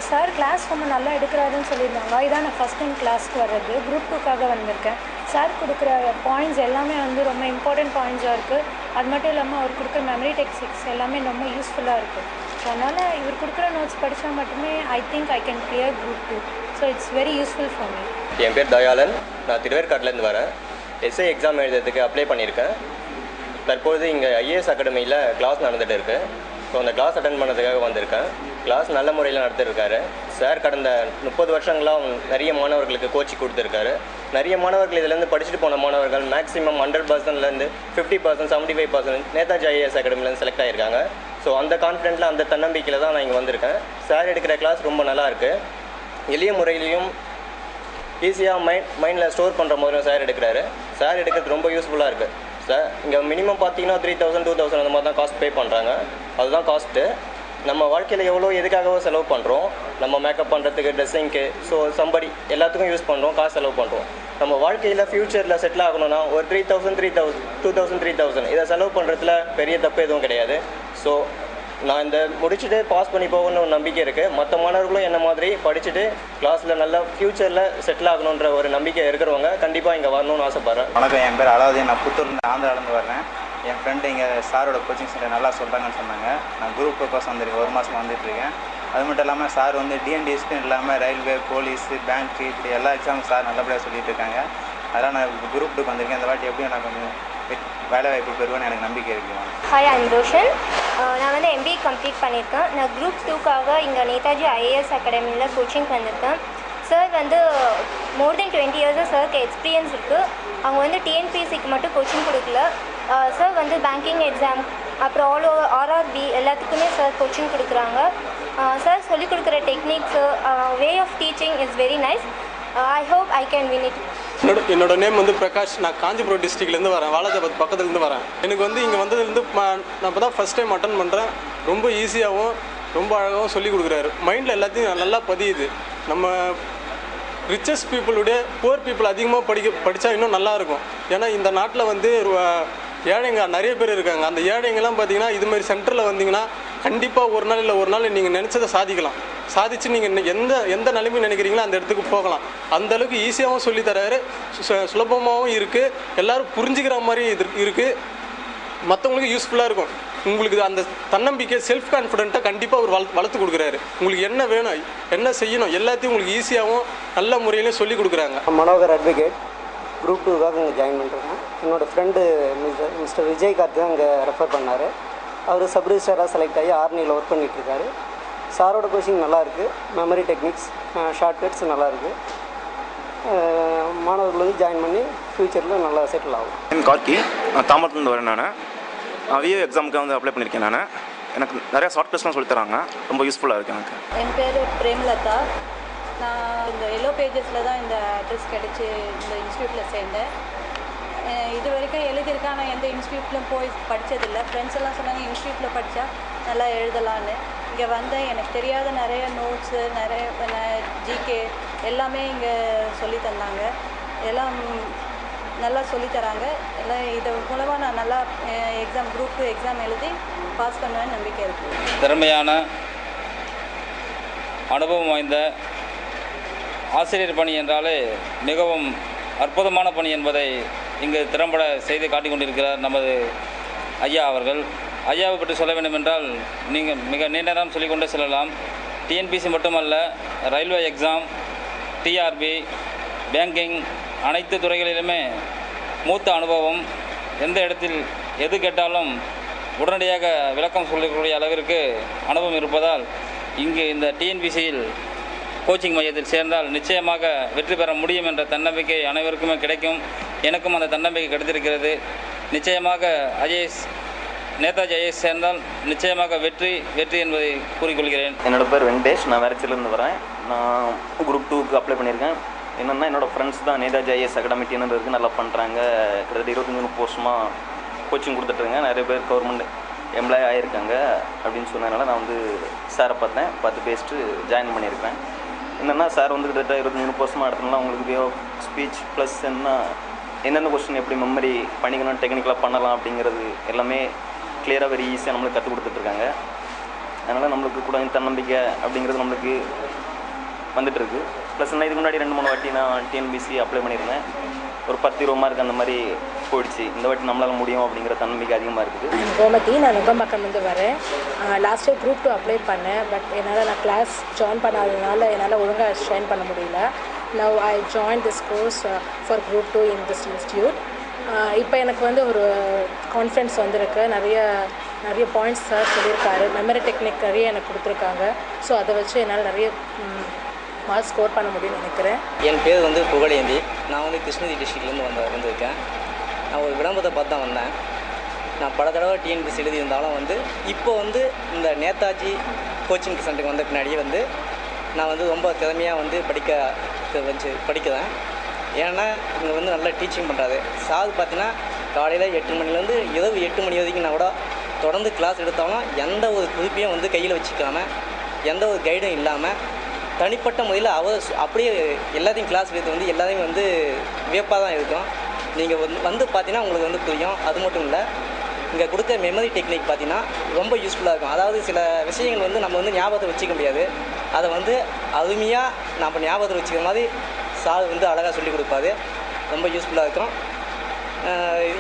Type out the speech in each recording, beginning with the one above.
Sir class ரொம்ப நல்லா எடுக்கிறாருன்னு சொல்லியிருந்தாங்க. இதான் நான் ஃபஸ்ட் டைம் கிளாஸ்க்கு வர்றது. குரூப் 2க்காக வந்திருக்கேன். சார் கொடுக்குற பாயிண்ட்ஸ் எல்லாமே வந்து ரொம்ப இம்பார்ட்டண்ட் பாயிண்ட்ஸாக இருக்குது. அது மட்டும் இல்லாமல் அவர் கொடுக்குற மெமரி டெக்னிக்ஸ் எல்லாமே ரொம்ப யூஸ்ஃபுல்லாக இருக்குது. ஸோ அதனால் இவர் கொடுக்குற நோட்ஸ் படித்தா மட்டுமே I think I can clear group 2. So it's very useful for me. என் பேர் தயாளன். நான் திருவேற்காட்டிலேருந்து வரேன். எஸ்ஐ எக்ஸாம் எழுதுறதுக்கு அப்ளை பண்ணியிருக்கேன். தற்போது இங்கே ஐஏஎஸ் அகாடமியில் கிளாஸ் நடந்துகிட்டு இருக்குது. ஸோ அந்த கிளாஸ் அட்டன் பண்ணுறதுக்காக வந்திருக்கேன். கிளாஸ் நல்ல முறையில் நடத்திருக்காரு சார். கடந்த 30 வருஷங்களாக நிறைய மாணவர்களுக்கு கோச்சிங் கொடுத்துருக்காரு. நிறைய மாணவர்கள் இதிலேருந்து படிச்சுட்டு போன மாணவர்கள் மேக்ஸிமம் 100%லேருந்து 50%, 75% நேதாஜி ஐஏஎஸ் அகாடமிலேருந்து செலக்ட் ஆகியிருக்காங்க. ஸோ அந்த கான்ஃபிடென்ட்டில், அந்த தன்னம்பிக்கையில் தான் நான் இங்கே வந்திருக்கேன். சார் எடுக்கிற கிளாஸ் ரொம்ப நல்லா இருக்குது. எளிய முறையிலையும் ஈஸியாக மைண்டில் ஸ்டோர் பண்ணுற மாதிரியும் சார் எடுக்கிறாரு. சார் எடுக்கிறது ரொம்ப யூஸ்ஃபுல்லாக இருக்குது. சார் இங்கே மினிமம் பார்த்தீங்கன்னா 3000, 2000 அந்த மாதிரி தான் காஸ்ட் பே பண்ணுறாங்க. அதுதான் காஸ்ட்டு. நம்ம வாழ்க்கையில் எவ்வளோ எதுக்காகவோ செலவு பண்ணுறோம். நம்ம மேக்கப் பண்ணுறதுக்கு, ட்ரெஸ்ஸிங்க்கு, ஸோ சம்படி எல்லாத்துக்கும் யூஸ் பண்ணுறோம், காசு செலவு பண்ணுறோம். நம்ம வாழ்க்கையில் ஃப்யூச்சரில் செட்டில் ஆகணும்னா ஒரு 3000, 2000, 3000 இதை செலவு பண்ணுறதுல பெரிய தப்பு எதுவும் கிடையாது. ஸோ நான் இந்த முடிச்சுட்டு பாஸ் பண்ணி போகணும்னு ஒரு நம்பிக்கை இருக்குது. மற்ற மாணவர்களும் என்ன மாதிரி படிச்சுட்டு கிளாஸில் நல்லா ஃப்யூச்சரில் செட்டில் ஆகணுன்ற ஒரு நம்பிக்கை இருக்கிறவங்க கண்டிப்பாக இங்கே வரணும்னு ஆசைப்பட்றேன். வணக்கம், என் பேர் அலாவுதீன். நான் புத்தூர்லேருந்து ஆந்திராவிலேருந்து வரேன். என் ஃப்ரெண்டு இங்கே சாரோட கோச்சிங் சென்டர் நல்லா சொல்கிறாங்கன்னு சொன்னாங்க. நான் குரூப் பர்பஸ் வந்துருக்கேன். 1 மாதம் வந்துட்டுருக்கேன். அது மட்டும் இல்லாமல் சார் வந்து டிஎன்டிஎஸ்க்கும் இல்லாமல் ரயில்வே, போலீஸு, பேங்க்கு, இப்படி எல்லா எக்ஸாமும் சார் நல்லபடியாக சொல்லிட்டு இருக்காங்க. அதெல்லாம் நான் குரூப் 2 வந்திருக்கேன். இந்த வாட்டி எப்படியும் நான் கொஞ்சம் வேலை வாய்ப்பு பெறுவேன்னு எனக்கு நம்பிக்கை இருக்குது. Hi, I'm Roshan. நான் வந்து MBA கம்ப்ளீட் பண்ணியிருக்கேன். நான் குரூப் 2க்காக இங்கே நேதாஜி ஐஏஎஸ் அகாடமியில் கோச்சிங் வந்திருக்கேன். சார் வந்து மோர் தென் 20 இயர்ஸாக சாருக்கு எக்ஸ்பீரியன்ஸ் இருக்குது. அவங்க வந்து டிஎன்பிஎஸ்சிக்கு மட்டும் கோச்சிங் கொடுக்கல. சார் வந்து பேங்கிங் எக்ஸாம், அப்புறம் ஆல் ஓவர் RRB எல்லாத்துக்குமே சார் கோச்சிங் கொடுக்குறாங்க. சார் சொல்லிக் கொடுக்குற techniques, way of teaching is very nice. I hope I can win it. என்னோட நேம் வந்து பிரகாஷ். நான் காஞ்சிபுரம் டிஸ்ட்ரிக்ட்லேருந்து வரேன். வாலாஜாபாத் பக்கத்துலேருந்து வரேன். எனக்கு வந்து இங்கே வந்ததுலேருந்து நான் இப்போ தான் ஃபஸ்ட் டைம் அட்டன் பண்ணுறேன். ரொம்ப ஈஸியாகவும் ரொம்ப அழகாகவும் சொல்லிக் கொடுக்குறாரு. மைண்டில் எல்லாத்தையும் நல்லா பதியுது. நம்ம ரிச்சஸ்ட் பீப்புளுடைய புவர் பீப்புள் அதிகமாக படித்தா இன்னும் நல்லாயிருக்கும். ஏன்னா இந்த நாட்டில் வந்து ஏழைங்க நிறைய பேர் இருக்காங்க. அந்த ஏழைங்கெல்லாம் பார்த்தீங்கன்னா இதுமாதிரி சென்டரில் வந்தீங்கன்னா கண்டிப்பாக ஒரு நாள் இல்லை ஒரு நாள் நீங்கள் நினச்சதை சாதிக்கலாம். சாதிச்சு நீங்கள் எந்த நிலைமையும் நினைக்கிறீங்களோ அந்த இடத்துக்கு போகலாம். அந்தளவுக்கு ஈஸியாகவும் சொல்லித்தராரு, சுலபமாகவும் இருக்குது, எல்லோரும் புரிஞ்சுக்கிற மாதிரி இருக்குது, மற்றவங்களுக்கு யூஸ்ஃபுல்லாக இருக்கும். உங்களுக்கு அந்த தன்னம்பிக்கை, செல்ஃப் கான்ஃபிடென்ட்டாக கண்டிப்பாக அவர் வளர்த்து கொடுக்குறாரு. உங்களுக்கு என்ன வேணும், என்ன செய்யணும், எல்லாத்தையும் உங்களுக்கு ஈஸியாகவும் நல்ல முறையிலையும் சொல்லி கொடுக்குறாங்க. மனோகர் அட்வொகேட், குரூப் 2க்காக இங்கே ஜாயின் பண்ணுறேன். என்னோடய ஃப்ரெண்டு மிஸ்டர் விஜயகார்த் தான் இங்கே ரெஃபர் பண்ணார். அவர் சப் ரிஜிஸ்டராக செலக்ட் ஆகி ஆர்மியில் ஒர்க் பண்ணிகிட்ருக்காரு. சாரோட கோச்சிங் நல்லாயிருக்கு. மெமரி டெக்னிக்ஸ், ஷார்ட்கட்ஸ் நல்லாயிருக்கு. மாணவர்கள் வந்து ஜாயின் பண்ணி ஃப்யூச்சரில் நல்லா செட்டில் ஆகும். என் கார்கி, நான் தாமரத்துலேருந்து வரேன். நான் விஏ எக்ஸாமுக்கு வந்து அப்ளை பண்ணியிருக்கேன். எனக்கு நிறையா ஷார்ட்கட்ஸ்லாம் சொல்லித்தராங்க. ரொம்ப யூஸ்ஃபுல்லாக இருக்குது எனக்கு. என் பேர் பிரேம்லதா. நான் இந்த எல்லோ பேஜஸில் தான் இந்த அட்ரஸ் கிடச்சி இந்த இன்ஸ்டியூட்டில் சேர்ந்தேன். இது வரைக்கும் எழுதியிருக்கேன். ஆனால் எந்த இன்ஸ்டியூட்லையும் போய் படித்ததில்லை. ஃப்ரெண்ட்ஸ் எல்லாம் சொன்னாங்க இன்ஸ்டியூட்டில் படித்தா நல்லா எழுதலான்னு. இங்கே வந்தேன். எனக்கு தெரியாத நிறைய நோட்ஸு, நிறைய ஜிகே எல்லாமே இங்கே சொல்லி தந்தாங்க. எல்லாம் நல்லா சொல்லித்தராங்க. எல்லாம் இது மூலமாக நான் நல்லா எக்ஸாம் குரூப் 2 எக்ஸாம் எழுதி பாஸ் பண்ணுவேன்னு நம்பிக்கை இருக்குது. திறமையான, அனுபவம் வாய்ந்த ஆசிரியர் பணி என்றாலே மிகவும் அற்புதமான பணி என்பதை இங்கு திறம்பட செய்து காட்டிக் கொண்டிருக்கிறார் நமது ஐயா அவர்கள். ஐயாவை பற்றி சொல்ல வேண்டும் என்றால் நீங்கள் மிக நீண்ட நேரம் சொல்லிக்கொண்டே செல்லலாம். டிஎன்பிசி மட்டுமல்ல, ரயில்வே எக்ஸாம், டிஆர்பி, பேங்கிங் அனைத்து துறைகளிலுமே மூத்த அனுபவம். எந்த இடத்தில் எது கேட்டாலும் உடனடியாக விளக்கம் சொல்லக்கூடிய அளவிற்கு அனுபவம் இருப்பதால் இங்கு இந்த டிஎன்பிசியில் கோச்சிங் மையத்தில் சேர்ந்தால் நிச்சயமாக வெற்றி பெற முடியும் என்ற தன்னம்பிக்கை அனைவருக்குமே கிடைக்கும். எனக்கும் அந்த தன்னம்பிக்கை கிடைத்திருக்கிறது. நிச்சயமாக நேதாஜி ஐஏஎஸ் சேர்ந்தால் நிச்சயமாக வெற்றி என்பதை கூறிக்கொள்கிறேன். என்னோடய பேர் வெங்கடேஷ். நான் வேறச்சிலேருந்து வரேன். நான் குரூப் 2க்கு அப்ளை பண்ணியிருக்கேன். என்னென்னா என்னோடய ஃப்ரெண்ட்ஸ் தான் நேதாஜி ஐஏஎஸ் அகாடமி டீனு இருக்குது, நல்லா பண்ணுறாங்க. கிட்டத்தட்ட 25 வருஷமாக கோச்சிங் கொடுத்துட்ருங்க. நிறைய பேர் கவர்மெண்ட் எம்ப்ளாய் ஆகியிருக்காங்க அப்படின்னு சொன்னதுனால நான் வந்து சாரை பார்த்து பேசிட்டு ஜாயின் பண்ணியிருக்கேன். என்னென்னா சார் வந்து கிட்டத்தட்ட 25 வருஷமாக நடத்தினா உங்களுக்கு வே ஆஃப் ஸ்பீச் ப்ளஸ் என்னென்ன கொஸ்டின் எப்படி மெமரி பண்ணிக்கணும், டெக்னிக்கலாக பண்ணலாம் அப்படிங்கிறது எல்லாமே கிளியராக வெரி ஈஸியாக நம்மளுக்கு கற்றுக் கொடுத்துட்ருக்காங்க. அதனால் நம்மளுக்கு கூட தன்னம்பிக்கை அப்படிங்கிறது நம்மளுக்கு வந்துட்டுருக்கு. ப்ளஸ் நான் இதுக்கு முன்னாடி 2-3 வாட்டி நான் டிஎன்பிசி அப்ளை பண்ணியிருந்தேன். ஒரு 10-20 மார்க் அந்த மாதிரி போயிடுச்சு. இந்த வாட்டி நம்மளால் முடியும் அப்படிங்கிற தன்னம்பிக்கை அதிகமாக இருக்குது. கோமதி, நான் நுங்கம்பாக்கம்லேருந்து வரேன். லாஸ்ட் இயர் குரூப் 2 அப்ளை பண்ணேன். பட் என்னால் நான் கிளாஸ் ஜாயின் பண்ணாததுனால என்னால் ஒழுங்காக ஜாயின் பண்ண முடியல. Now I join this course for group 2 in this institute. இப்போ எனக்கு வந்து ஒரு கான்ஃபிடன்ஸ் வந்திருக்கு. நிறைய பாயிண்ட்ஸ் சார் சொல்லியிருக்காரு. மெமரி டெக்னிக் நிறைய எனக்கு கொடுத்துருக்காங்க. ஸோ அதை வச்சு என்னால் நிறைய மார்க் ஸ்கோர் பண்ண முடியும்னு நினைக்கிறேன். என் பேர் வந்து புகழேந்தி. நான் வந்து கிருஷ்ணகிரி டிஸ்ட்ரிக்ட்லேருந்து வந்திருக்கேன். நான் ஒரு விளம்பரத்தை பார்த்து தான் வந்தேன். நான் பல தடவை டிஎன்பிசி எழுதியிருந்தாலும் வந்து இப்போ வந்து இந்த நேதாஜி கோச்சிங் சென்டருக்கு வந்த பின்னாடியே வந்து நான் வந்து ரொம்ப திறமையாக வந்து படிக்கிறேன். ஏன்னா இங்கே வந்து நல்லா டீச்சிங் பண்ணுறாரு சார். பார்த்தீங்கன்னா காலையில் 8 மணிலேருந்து இரவு 8 மணி வரைக்கும் நான் கூட தொடர்ந்து கிளாஸ் எடுத்தாலும் எந்த ஒரு குறிப்பையும் வந்து கையில் வச்சுக்காமல், எந்த ஒரு கைடும் இல்லாமல் தனிப்பட்ட முறையில் அவர் அப்படியே எல்லாத்தையும் கிளாஸ் எடுத்து வந்து எல்லாத்தையும் வந்து வியப்பாக தான் இருக்கும். நீங்கள் வந்து பார்த்தீங்கன்னா உங்களுக்கு வந்து புரியும். அது மட்டும் இல்லை, இங்கே கொடுத்த மெமரி டெக்னிக் பார்த்தீங்கன்னா ரொம்ப யூஸ்ஃபுல்லாக இருக்கும். அதாவது சில விஷயங்கள் வந்து நம்ம வந்து ஞாபகத்தை வச்சுக்க முடியாது. அதை வந்து அருமையாக நம்ம ஞாபகத்தை வச்சுக்கிற மாதிரி சார் வந்து அழகாக சொல்லிக் கொடுப்பாரு. ரொம்ப யூஸ்ஃபுல்லாக இருக்கும்.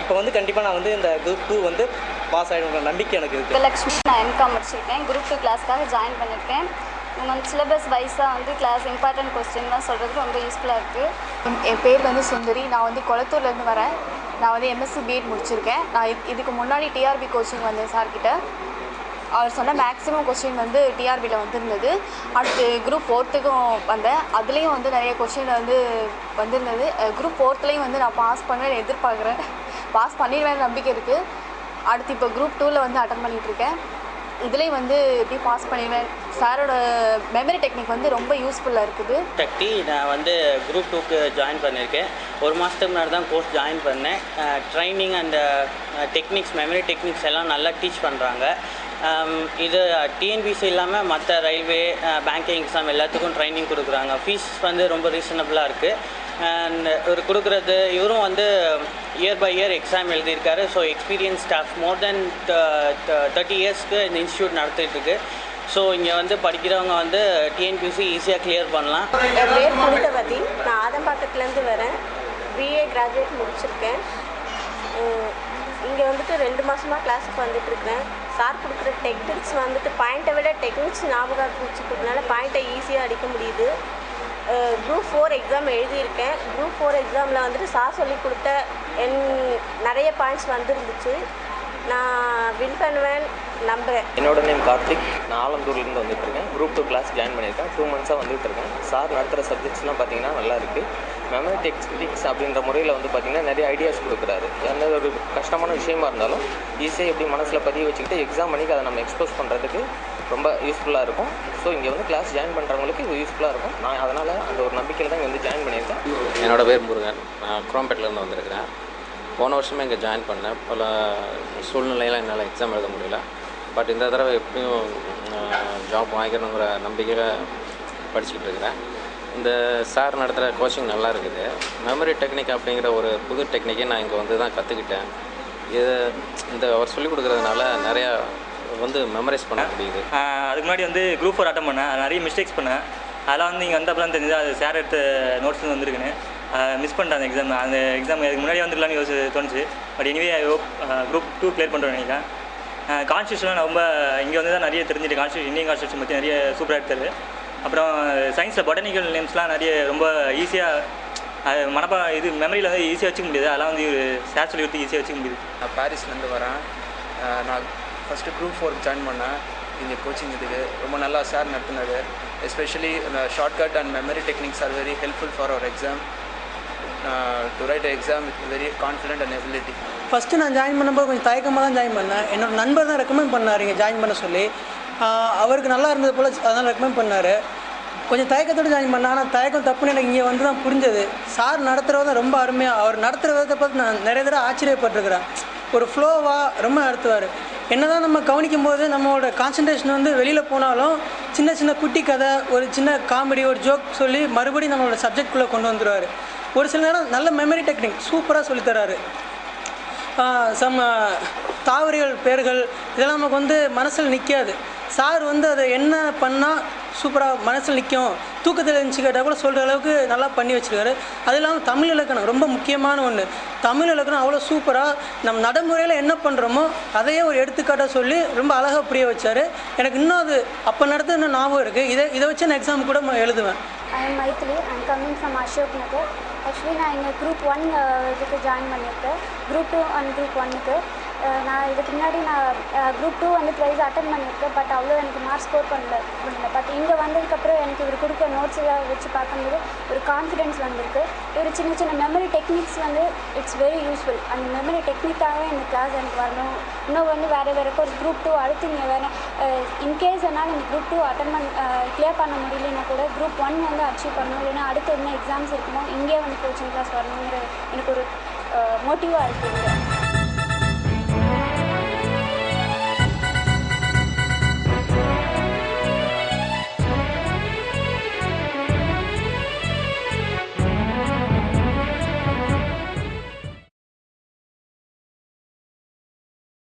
இப்போ வந்து கண்டிப்பாக நான் வந்து இந்த குரூப் 2 வந்து பாஸ் ஆகிடுங்கிற நம்பிக்கை எனக்கு இருக்குது. லக்ஷ்மி, நான் எம்காம் முடிச்சிருக்கேன். குரூப் 2 கிளாஸ்க்காக ஜாயின் பண்ணியிருக்கேன். இவங்க வந்து சிலபஸ் வைஸாக வந்து கிளாஸ் இம்பார்ட்டன்ட் கொஸ்டின்லாம் சொல்கிறது ரொம்ப யூஸ்ஃபுல்லாக இருக்குது. என் பேர் வந்து சுந்தரி. நான் வந்து கொளத்தூர்லேருந்து வரேன். நான் வந்து எம்எஸ்சி பிஎட் முடிச்சிருக்கேன். நான் இதுக்கு முன்னாடி டிஆர்பி கோச்சிங் வந்தேன் சார்கிட்ட. அவர் சொன்ன மேக்ஸிமம் கொஸ்டின் வந்து டிஆர்பியில் வந்துருந்தது. அடுத்து குரூப் 4க்கும் வந்தேன். அதுலேயும் வந்து நிறைய கொஸ்டின் வந்து வந்திருந்தது. குரூப் 4லேயும் வந்து நான் பாஸ் பண்ணுவேன்னு எதிர்பார்க்குறேன். பாஸ் பண்ணிடுவேன் நம்பிக்கை இருக்குது. அடுத்து இப்போ குரூப் 2ல் வந்து அட்டன் பண்ணிகிட்ருக்கேன். இதுலேயும் வந்து எப்படி பாஸ் பண்ணிடுவேன். சாரோட மெமரி டெக்னிக் வந்து ரொம்ப யூஸ்ஃபுல்லாக இருக்குது. சக்தி, நான் வந்து குரூப் 2க்கு ஜாயின் பண்ணியிருக்கேன். ஒரு மாதத்துக்கு முன்னாடி தான் கோர்ஸ் ஜாயின் பண்ணேன். Training and techniques, memory techniques எல்லாம் நல்லா டீச் பண்ணுறாங்க. இது டிஎன்பிசி இல்லாமல் மற்ற ரயில்வே, பேங்கிங் எக்ஸாம் எல்லாத்துக்கும் ட்ரைனிங் கொடுக்குறாங்க. ஃபீஸ் வந்து ரொம்ப ரீசனபிளாக இருக்குது. அண்ட் இவர் கொடுக்குறது, இவரும் வந்து இயர் பை இயர் எக்ஸாம் எழுதியிருக்காரு. ஸோ எக்ஸ்பீரியன்ஸ் ஸ்டாஃப் மோர் தென் 30 இயர்ஸ்க்கு இந்த இன்ஸ்டியூட் நடத்திட்டுருக்கு. ஸோ இங்கே வந்து படிக்கிறவங்க வந்து டிஎன்பிசி ஈஸியாக கிளியர் பண்ணலாம். என் பேர் புனிதவதி. நான் ஆதம்பாக்கத்துலேருந்து வரேன். பிஏ கிராஜுவேட் முடிச்சிருக்கேன். இங்கே வந்துட்டு 2 மாதமாக கிளாஸுக்கு வந்துட்டுருக்கேன். சார் கொடுக்குற டெக்னிக்ஸ் வந்துட்டு பாயிண்ட்டை விட டெக்னிக்ஸ் ஞாபகம் வச்சுக்கிறதுனால பாயிண்ட்டை ஈஸியாக அடிக்க முடியுது. குரூப் 4 எக்ஸாம் எழுதியிருக்கேன். குரூப் 4 எக்ஸாமில் வந்துட்டு சார் சொல்லி கொடுத்த நிறைய பாயிண்ட்ஸ் வந்துருந்துச்சு. நான் வின் பண்ணுவேன் நம்புகிறேன். என்னோட நேம் கார்த்திக். நான் ஆலந்தூர்லேருந்து வந்துட்டுருக்கேன். குரூப் 2 கிளாஸ் ஜாயின் பண்ணியிருக்கேன். 2 மந்த்ஸாக வந்துட்டுருக்கேன். சார் நடத்துகிற சப்ஜெக்ட்ஸ்லாம் பார்த்தீங்கன்னா நல்லா இருக்குது. மெமரி டெக்னிக்ஸ் அப்படின்ற முறையில் வந்து பார்த்திங்கன்னா நிறைய ஐடியாஸ் கொடுக்குறாரு. எந்த ஒரு கஷ்டமான விஷயமா இருந்தாலும் ஈஸியாக எப்படி மனசில் பதிய வச்சுக்கிட்டு எக்ஸாம் பண்ணிக்கு அதை நம்ம எக்ஸ்போஸ் பண்ணுறதுக்கு ரொம்ப யூஸ்ஃபுல்லாக இருக்கும். ஸோ இங்கே வந்து கிளாஸ் ஜாயின் பண்ணுறவங்களுக்கு இது யூஸ்ஃபுல்லாக இருக்கும். நான் அதனால் அந்த ஒரு நம்பிக்கையில் தான் இங்கே வந்து ஜாயின் பண்ணியிருக்கேன். என்னோடய பேர் முருகன். நான் குரோம்பேட்டிலேருந்து வந்திருக்கிறேன். போன வருஷமே இங்கே ஜாயின் பண்ணேன். பல சூழ்நிலையில் என்னால் எக்ஸாம் எழுத முடியல. பட் இந்த தடவை எப்படியும் ஜாப் வாங்கிக்கணுங்கிற நம்பிக்கையில் படிச்சுக்கிட்டு இருக்கிறேன். இந்த சார் நடத்துகிற கோச்சிங் நல்லா இருக்குது. மெமரி டெக்னிக் அப்படிங்கிற ஒரு புது டெக்னிக்கை நான் இங்கே வந்து தான் கற்றுக்கிட்டேன். இது இந்த அவர் சொல்லிக் கொடுக்குறதுனால நிறையா வந்து மெமரைஸ் பண்ண முடியுது. அதுக்கு முன்னாடி வந்து குரூப் 4 அட்டன் பண்ணேன். நிறைய மிஸ்டேக்ஸ் பண்ணேன். அதெல்லாம் வந்து இங்கே வந்தப்போ தான் தெரிஞ்சது அது சார் எடுத்த நோட்ஸ் வந்துருக்குன்னு. மிஸ் பண்ணிட்டேன் அந்த எக்ஸாம். அந்த எக்ஸாம் அதுக்கு முன்னாடி வந்துடலான்னு தோணுச்சு. பட் எனிவே குரூப் 2 கிளியர் பண்ணுறேன் நினைக்கிறேன். கான்ஸ்டியூஷன்லாம் ரொம்ப இங்கே வந்து தான் நிறைய தெரிஞ்சுட்டு கான்ஸ்டியூஷன், இந்தியன் கான்ஸ்டியூஷன் பற்றி நிறைய சூப்பராக எடுத்தது. அப்புறம் சயின்ஸில் பொட்டானிக்கல் நேம்ஸ்லாம் நிறைய ரொம்ப ஈஸியாக இது மெமரியில் வந்து ஈஸியாக வச்சுக்க முடியாது. அதெல்லாம் வந்து சார் சொல்லி கொடுத்து ஈஸியாக வச்சுக்க முடியுது. நான் பாரிஸ்லேருந்து வரேன். நான் ஃபஸ்ட்டு குரூப் 4 ஜாயின் பண்ணேன். இங்கே கோச்சிங் இதுக்கு ரொம்ப நல்லா சார் நடத்துனாரு. Especially shortcut and memory techniques are very helpful for our exam. To write exam with very confident and ability. First நான் ஜாயின் பண்ணும்போது கொஞ்சம் தயக்கமாக தான் ஜாயின் பண்ணேன். என்னோடய நண்பர் தான் ரெக்கமெண்ட் பண்ணார் இங்கே ஜாயின் பண்ண சொல்லி. அவருக்கு நல்லா இருந்தது போல் அதனால் ரெக்கமெண்ட் பண்ணார். கொஞ்சம் தயக்கத்தோடு ஜாயின் பண்ணேன். ஆனால் தயக்கம் தப்புன்னு எனக்கு இங்கே வந்து தான் புரிஞ்சது. சார் நடத்துகிறத ரொம்ப அருமையாக, அவர் நடத்துகிற விதத்தை பார்த்து நான் நிறைய தடவை ஆச்சரியப்பட்டிருக்கிறேன். ஒரு ஃப்ளோவாக ரொம்ப நடத்துவார். என்ன தான் நம்ம கவனிக்கும் போது நம்மளோட கான்சன்ட்ரேஷன் வந்து வெளியில் போனாலும் சின்ன சின்ன குட்டி கதை, ஒரு சின்ன காமெடி, ஒரு ஜோக் சொல்லி மறுபடியும் நம்மளோட சப்ஜெக்ட்குள்ளே கொண்டு வந்துடுவார். ஒரு சில நேரம் நல்ல மெமரி டெக்னிக் சூப்பராக சொல்லித்தராரு. தாவரிகள் பேர்கள் இதெல்லாம் நமக்கு வந்து மனசில் நிற்காது. சார் வந்து அதை என்ன பண்ணால் சூப்பராக மனசில் நிற்கும், தூக்கத்தில் இருந்துச்சு கேட்டால் கூட சொல்கிற அளவுக்கு நல்லா பண்ணி வச்சுருக்காரு. அது இல்லாமல் தமிழ் இலக்கணம் ரொம்ப முக்கியமான ஒன்று. தமிழ் இலக்கணம் அவ்வளோ சூப்பராக நம்ம நடைமுறையில் என்ன பண்ணுறோமோ அதையே ஒரு எடுத்துக்காட்டாக சொல்லி ரொம்ப அழகாக புரிய வச்சார். எனக்கு இன்னும் அது அப்போ நடத்த இன்னும் ஞாபகம் இருக்குது. இதை வச்சு நான் எக்ஸாம் கூட எழுதுவேன். I am Maithili. I am coming from Ashok Nagar. Actually நான் இங்கே குரூப் 1 இதுக்கு ஜாயின் பண்ணியிருக்கேன். குரூப் 2 அண்ட் குரூப் 1க்கு நான் இதுக்கு முன்னாடி நான் குரூப் 2 வந்து ட்வைஸ் அட்டன் பண்ணியிருக்கேன். பட் அவ்வளோ எனக்கு மார்க் ஸ்கோர் பண்ணல. பட் இங்கே வந்ததுக்கப்புறம் எனக்கு இவர் கொடுக்க நோட்ஸ் எல்லாம் வச்சு பார்க்கும்போது ஒரு கான்ஃபிடென்ஸ் வந்திருக்கு. ஒரு சின்ன சின்ன மெமரி டெக்னிக்ஸ் வந்து இட்ஸ் வெரி யூஸ்ஃபுல். அந்த மெமரி டெக்னிக்காகவே இந்த கிளாஸ் எனக்கு வரணும். இன்னும் வந்து வேறு கோர்ஸ் குரூப் 2 அடுத்து இங்கே வேறு இன்கேஸ் என்னால் இந்த குரூப் 2 அட்டன் கிளியர் பண்ண முடியலன்னா கூட குரூப் 1 வந்து அச்சீவ் பண்ணணும். இல்லைன்னா அடுத்து என்ன எக்ஸாம்ஸ் இருக்குமோ இங்கே வந்து கோச்சிங் கிளாஸ் வரணுங்கிற எனக்கு ஒரு மோட்டிவாக இருக்குது.